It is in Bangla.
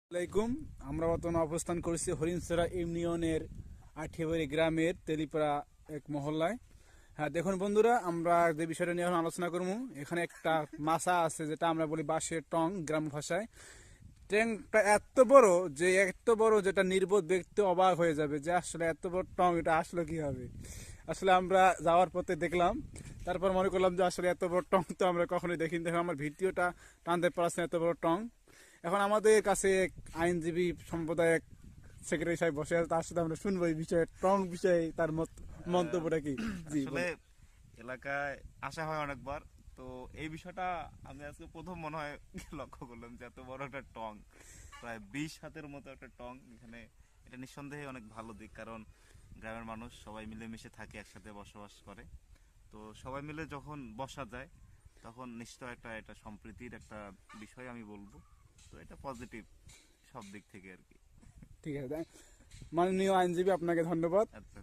আসসালামাইকুম। আমরা বর্তমানে অবস্থান করছি হরিণছড়া ইউনিয়নের আঠিয়াবাড়ি গ্রামের তেলিপাড়া এক মহল্লায়। হ্যাঁ, দেখুন বন্ধুরা, আমরা যে বিষয়টা নিয়ে এখন আলোচনা করবো, এখানে একটা মাছা আছে যেটা আমরা বলি বাঁশের টং গ্রাম ভাষায়। ট্যাংকটা এত বড় যেটা নির্বোধ ব্যক্তি অবাক হয়ে যাবে যে আসলে এত বড় টং এটা আসলে কি হবে। আসলে আমরা যাওয়ার পথে দেখলাম, তারপর মনে করলাম যে আসলে এত বড় টং তো আমরা কখনোই দেখিনি। দেখুন আমার ভিডিওটা টানতে পারছেন, এত বড় টং। এখন আমাদের কাছে এক আইনজীবী সম্প্রদায়ের সেক্রেটারি সাহেব বসে আছে, তার সাথে আমরা শুনবো এই বিষয়ে, টং বিষয়ে তার মন্তব্যটা কি। জি আসলে এলাকায় আসা হয় অনেকবার। তো এই বিষয়টা আমি আজকে প্রথম মনে হয় লক্ষ্য করলাম যে এত বড় একটা টং, প্রায় 20 হাতের মতো একটা টং এখানে। এটা নিঃসন্দেহে অনেক ভালো দিক, কারণ গ্রামের মানুষ সবাই মিলেমিশে থাকে, একসাথে বসবাস করে। তো সবাই মিলে যখন বসা যায় তখন নিশ্চয় এটা সম্প্রীতির একটা বিষয় আমি বলবো। তো এটা পজিটিভ সব দিক থেকে আর কি। ঠিক আছে, মাননীয় আইনজীবী আপনাকে ধন্যবাদ। আচ্ছা।